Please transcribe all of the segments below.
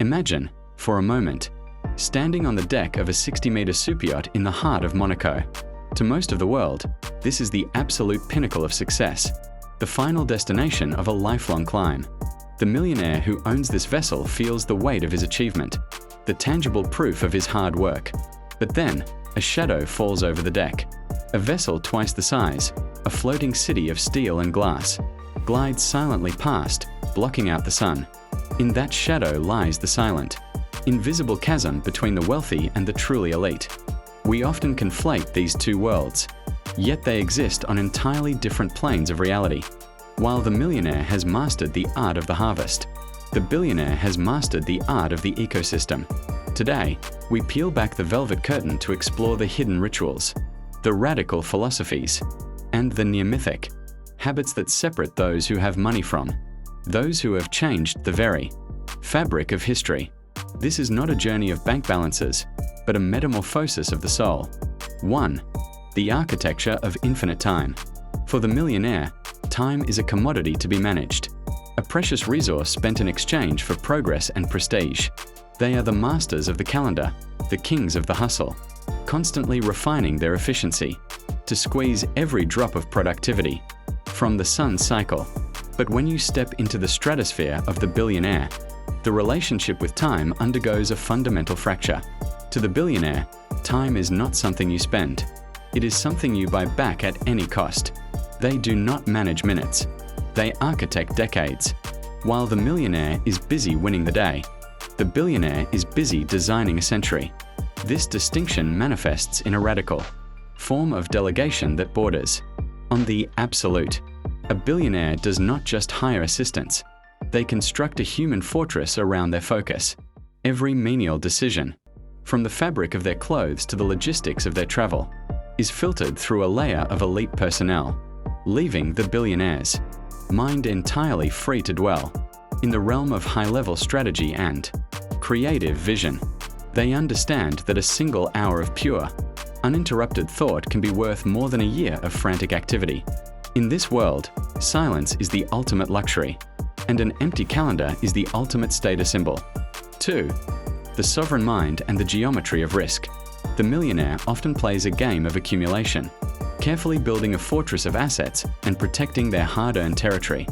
Imagine, for a moment, standing on the deck of a 60-meter superyacht in the heart of Monaco. To most of the world, this is the absolute pinnacle of success, the final destination of a lifelong climb. The millionaire who owns this vessel feels the weight of his achievement, the tangible proof of his hard work. But then, a shadow falls over the deck. A vessel twice the size, a floating city of steel and glass, glides silently past, blocking out the sun. In that shadow lies the silent, invisible chasm between the wealthy and the truly elite. We often conflate these two worlds, yet they exist on entirely different planes of reality. While the millionaire has mastered the art of the harvest, the billionaire has mastered the art of the ecosystem. Today, we peel back the velvet curtain to explore the hidden rituals, the radical philosophies, and the near-mythic habits that separate those who have money from those who have changed the very fabric of history. This is not a journey of bank balances, but a metamorphosis of the soul. 1. The architecture of infinite time. For the millionaire, time is a commodity to be managed, a precious resource spent in exchange for progress and prestige. They are the masters of the calendar, the kings of the hustle, constantly refining their efficiency to squeeze every drop of productivity from the sun's cycle. But when you step into the stratosphere of the billionaire, the relationship with time undergoes a fundamental fracture. To the billionaire, time is not something you spend. It is something you buy back at any cost. They do not manage minutes. They architect decades. While the millionaire is busy winning the day, the billionaire is busy designing a century. This distinction manifests in a radical form of delegation that borders on the absolute. A billionaire does not just hire assistants. They construct a human fortress around their focus. Every menial decision, from the fabric of their clothes to the logistics of their travel, is filtered through a layer of elite personnel, leaving the billionaire's mind entirely free to dwell in the realm of high-level strategy and creative vision. They understand that a single hour of pure, uninterrupted thought can be worth more than a year of frantic activity. In this world, silence is the ultimate luxury, and an empty calendar is the ultimate status symbol. 2. The sovereign mind and the geometry of risk. The millionaire often plays a game of accumulation, carefully building a fortress of assets and protecting their hard-earned territory.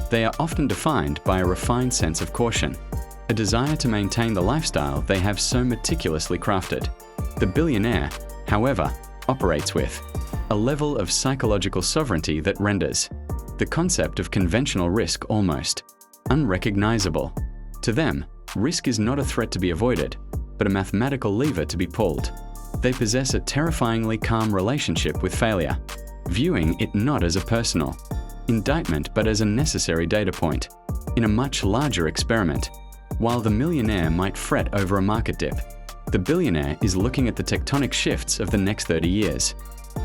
They are often defined by a refined sense of caution, a desire to maintain the lifestyle they have so meticulously crafted. The billionaire, however, operates with a level of psychological sovereignty that renders the concept of conventional risk almost unrecognizable. To them, risk is not a threat to be avoided, but a mathematical lever to be pulled. They possess a terrifyingly calm relationship with failure, viewing it not as a personal indictment but as a necessary data point in a much larger experiment. While the millionaire might fret over a market dip, the billionaire is looking at the tectonic shifts of the next 30 years.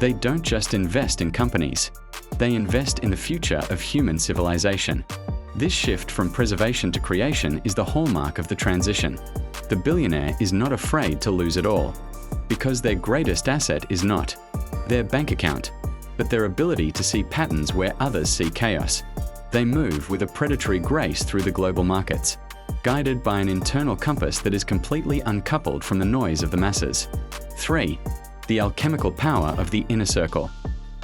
They don't just invest in companies. They invest in the future of human civilization. This shift from preservation to creation is the hallmark of the transition. The billionaire is not afraid to lose it all, because their greatest asset is not their bank account, but their ability to see patterns where others see chaos. They move with a predatory grace through the global markets, guided by an internal compass that is completely uncoupled from the noise of the masses. 3. The alchemical power of the inner circle.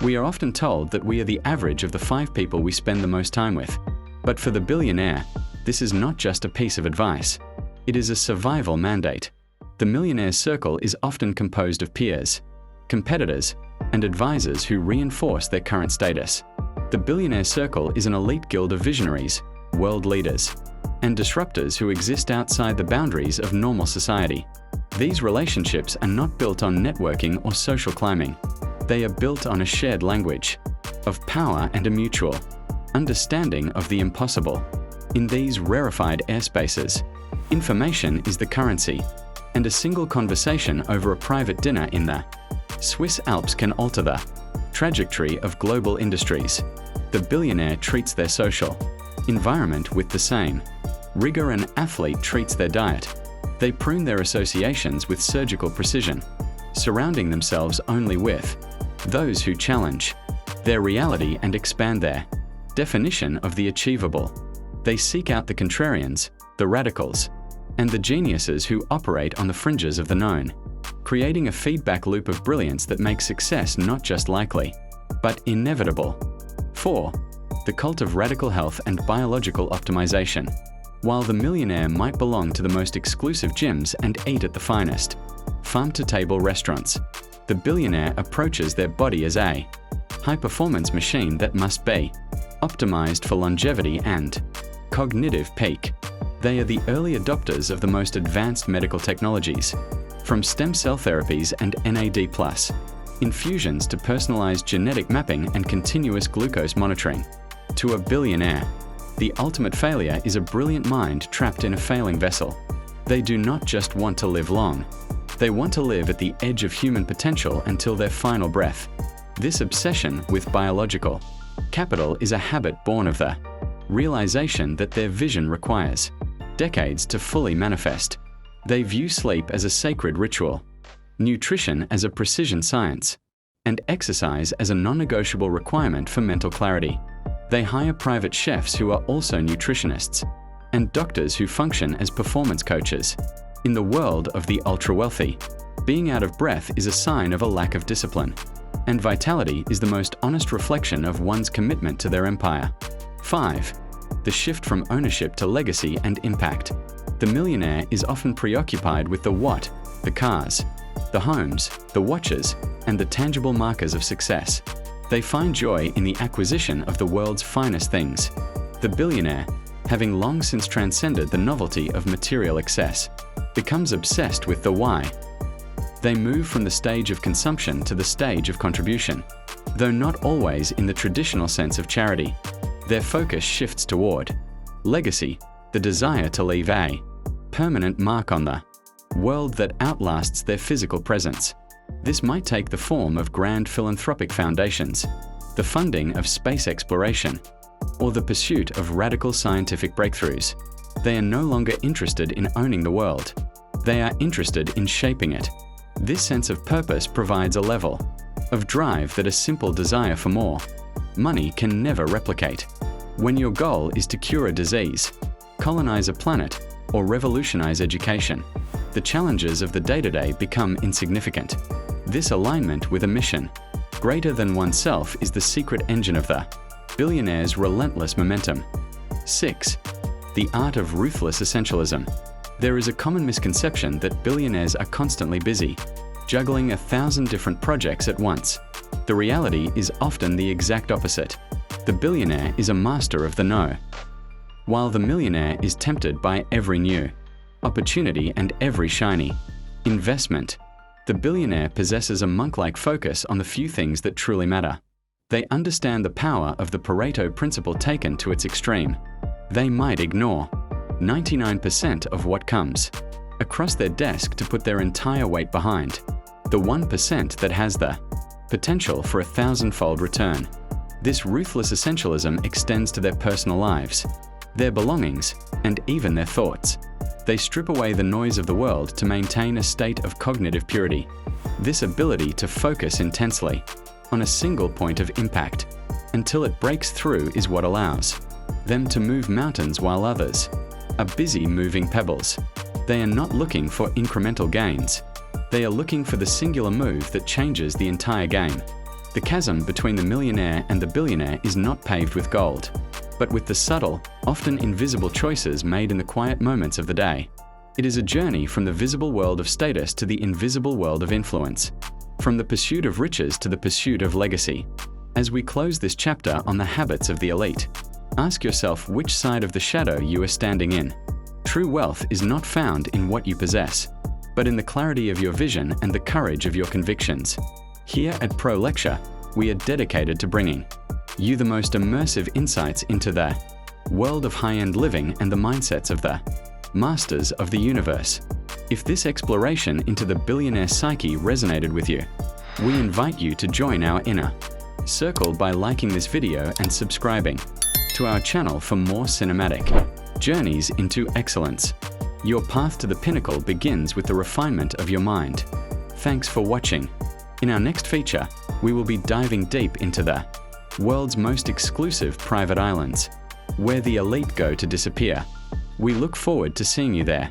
We are often told that we are the average of the 5 people we spend the most time with. But for the billionaire, this is not just a piece of advice. It is a survival mandate. The millionaire's circle is often composed of peers, competitors, and advisors who reinforce their current status. The billionaire circle is an elite guild of visionaries, world leaders, and disruptors who exist outside the boundaries of normal society. These relationships are not built on networking or social climbing. They are built on a shared language of power and a mutual understanding of the impossible. In these rarefied airspaces, information is the currency, and a single conversation over a private dinner in the Swiss Alps can alter the trajectory of global industries. The billionaire treats their social environment with the same rigor an athlete treats their diet. They prune their associations with surgical precision, surrounding themselves only with those who challenge their reality and expand their definition of the achievable. They seek out the contrarians, the radicals, and the geniuses who operate on the fringes of the known, creating a feedback loop of brilliance that makes success not just likely, but inevitable. 4. The cult of radical health and biological optimization. While the millionaire might belong to the most exclusive gyms and eat at the finest farm-to-table restaurants, the billionaire approaches their body as a high-performance machine that must be optimized for longevity and cognitive peak. They are the early adopters of the most advanced medical technologies, from stem cell therapies and NAD+, infusions to personalized genetic mapping and continuous glucose monitoring. To a billionaire, the ultimate failure is a brilliant mind trapped in a failing vessel. They do not just want to live long. They want to live at the edge of human potential until their final breath. This obsession with biological capital is a habit born of the realization that their vision requires decades to fully manifest. They view sleep as a sacred ritual, nutrition as a precision science, and exercise as a non-negotiable requirement for mental clarity. They hire private chefs who are also nutritionists, and doctors who function as performance coaches. In the world of the ultra-wealthy, being out of breath is a sign of a lack of discipline, and vitality is the most honest reflection of one's commitment to their empire. 5. The shift from ownership to legacy and impact. The millionaire is often preoccupied with the what, the cars, the homes, the watches, and the tangible markers of success. They find joy in the acquisition of the world's finest things. The billionaire, having long since transcended the novelty of material excess, becomes obsessed with the why. They move from the stage of consumption to the stage of contribution. Though not always in the traditional sense of charity, their focus shifts toward legacy, the desire to leave a permanent mark on the world that outlasts their physical presence. This might take the form of grand philanthropic foundations, the funding of space exploration, or the pursuit of radical scientific breakthroughs. They are no longer interested in owning the world. They are interested in shaping it. This sense of purpose provides a level of drive that a simple desire for more money can never replicate. When your goal is to cure a disease, colonize a planet, or revolutionize education, the challenges of the day-to-day become insignificant. This alignment with a mission greater than oneself is the secret engine of the billionaire's relentless momentum. 6. The art of ruthless essentialism. There is a common misconception that billionaires are constantly busy, juggling 1,000 different projects at once. The reality is often the exact opposite. The billionaire is a master of the no, while the millionaire is tempted by every new opportunity and every shiny investment. The billionaire possesses a monk-like focus on the few things that truly matter. They understand the power of the Pareto principle taken to its extreme. They might ignore 99% of what comes across their desk to put their entire weight behind the 1% that has the potential for a 1,000-fold return. This ruthless essentialism extends to their personal lives, their belongings, and even their thoughts. They strip away the noise of the world to maintain a state of cognitive purity. This ability to focus intensely on a single point of impact until it breaks through is what allows them to move mountains while others are busy moving pebbles. They are not looking for incremental gains. They are looking for the singular move that changes the entire game. The chasm between the millionaire and the billionaire is not paved with gold, but with the subtle, often invisible choices made in the quiet moments of the day. It is a journey from the visible world of status to the invisible world of influence, from the pursuit of riches to the pursuit of legacy. As we close this chapter on the habits of the elite, ask yourself which side of the shadow you are standing in. True wealth is not found in what you possess, but in the clarity of your vision and the courage of your convictions. Here at Pro Lexure, we are dedicated to bringing you the most immersive insights into the world of high-end living and the mindsets of the masters of the universe. If this exploration into the billionaire psyche resonated with you, we invite you to join our inner circle by liking this video and subscribing to our channel for more cinematic journeys into excellence. Your path to the pinnacle begins with the refinement of your mind. Thanks for watching. In our next feature, we will be diving deep into the world's most exclusive private islands, where the elite go to disappear. We look forward to seeing you there.